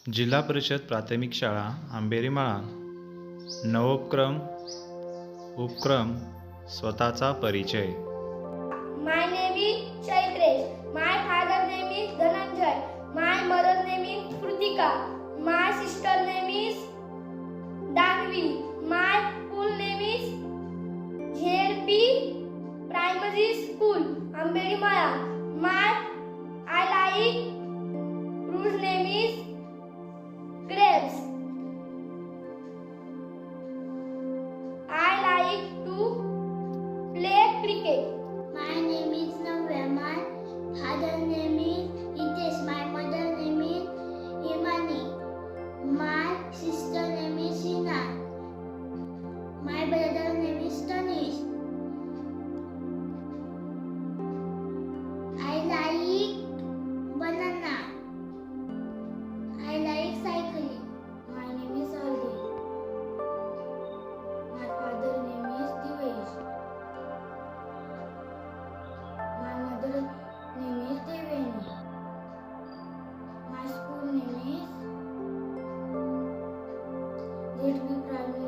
जिल्हा परिषद प्राथमिक शाळा आंबेरीमाळा. नवोपक्रम उपक्रम स्वतःचा परिचय. My name is Chaitresh. My father name is Dhananjay. My mother name is Krutika. My sister name is Danvi. My school name is JLP Primary School, Amberimala. I like fruit name is grapes. I like to play cricket. My name is Navya. My father name is Hitesh. My mother name is Himani. My sister name is Hina. My brother name is Tanish. I like banana. I like cycling. My name is Arvind. My father name is Divesh. My mother name is Deveni. My school name is ZB Primary